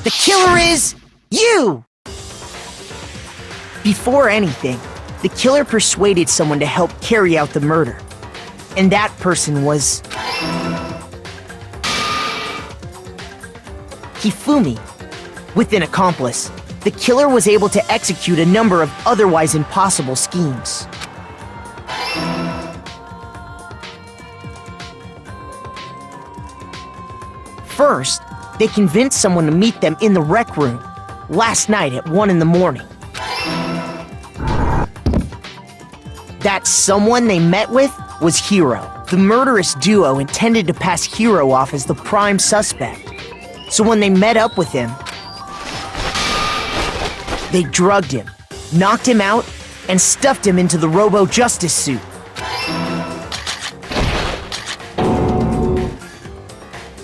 The killer is you! Before anything, the killer persuaded someone to help carry out the murder. And that person was Hifumi. With an accomplice, the killer was able to execute a number of otherwise impossible schemes. First, they convinced someone to meet them in the rec room last night at 1 in the morning. That someone they met with was Hiro. The murderous duo intended to pass Hiro off as the prime suspect. So when they met up with him, they drugged him, knocked him out, and stuffed him into the Robo-Justice suit.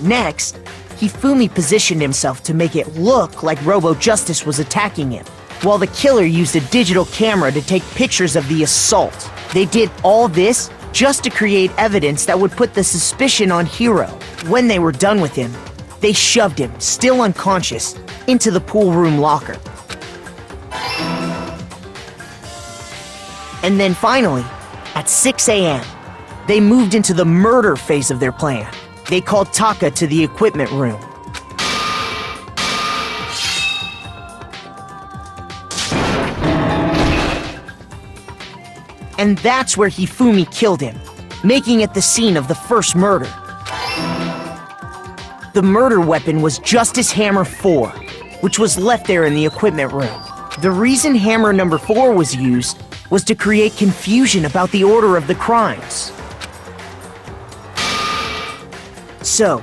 Next, Hifumi positioned himself to make it look like Robo-Justice was attacking him, while the killer used a digital camera to take pictures of the assault. They did all this just to create evidence that would put the suspicion on Hiro. When they were done with him, they shoved him, still unconscious, into the pool room locker. And then finally, at 6 a.m., they moved into the murder phase of their plan. They called Taka to the equipment room. And that's where Hifumi killed him, making it the scene of the first murder. The murder weapon was Justice Hammer 4, which was left there in the equipment room. The reason Hammer number 4 was used was to create confusion about the order of the crimes. So,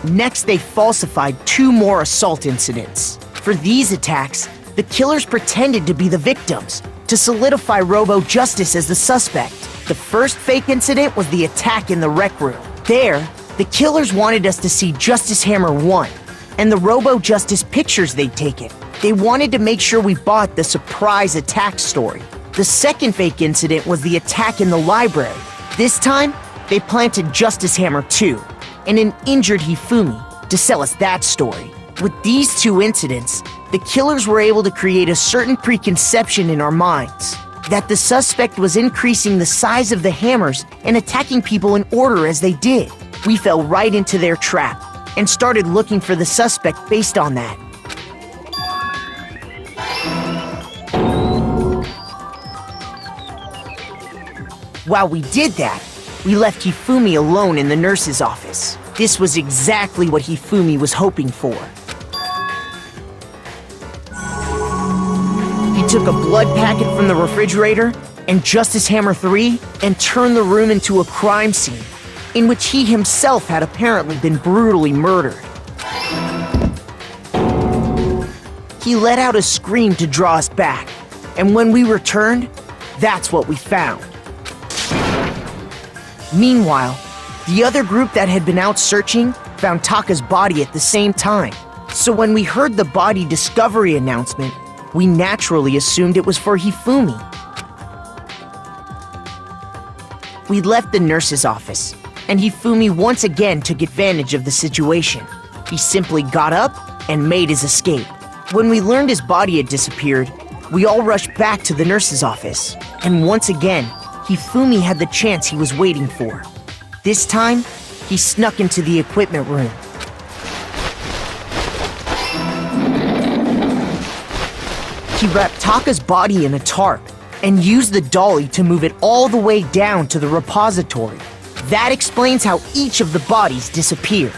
next they falsified 2 more assault incidents. For these attacks, the killers pretended to be the victims, to solidify Robo-Justice as the suspect. The first fake incident was the attack in the rec room. There, the killers wanted us to see Justice Hammer 1 and the Robo-Justice pictures they'd taken. They wanted to make sure we bought the surprise attack story. The second fake incident was the attack in the library. This time, they planted Justice Hammer 2 and an injured Hifumi to sell us that story. With these 2 incidents, the killers were able to create a certain preconception in our minds that the suspect was increasing the size of the hammers and attacking people in order as they did. We fell right into their trap and started looking for the suspect based on that. While we did that, we left Hifumi alone in the nurse's office. This was exactly what Hifumi was hoping for. He took a blood packet from the refrigerator and Justice Hammer 3 and turned the room into a crime scene in which he himself had apparently been brutally murdered. He let out a scream to draw us back, and when we returned, that's what we found. Meanwhile, the other group that had been out searching found Taka's body at the same time. So when we heard the body discovery announcement, we naturally assumed it was for Hifumi. We left the nurse's office, and Hifumi once again took advantage of the situation. He simply got up and made his escape. When we learned his body had disappeared, we all rushed back to the nurse's office, and once again, Hifumi had the chance he was waiting for. This time, he snuck into the equipment room. He wrapped Taka's body in a tarp and used the dolly to move it all the way down to the repository. That explains how each of the bodies disappeared.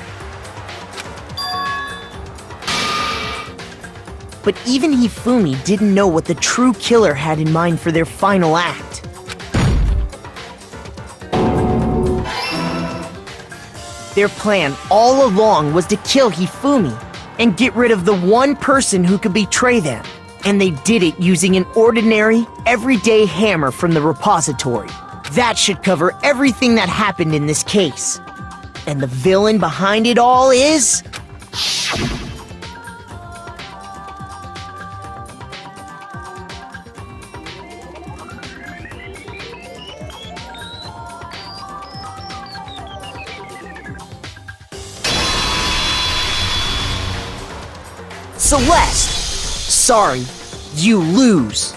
But even Hifumi didn't know what the true killer had in mind for their final act. Their plan all along was to kill Hifumi and get rid of the one person who could betray them. And they did it using an ordinary, everyday hammer from the repository. That should cover everything that happened in this case. And the villain behind it all is... Celeste! Sorry, you lose.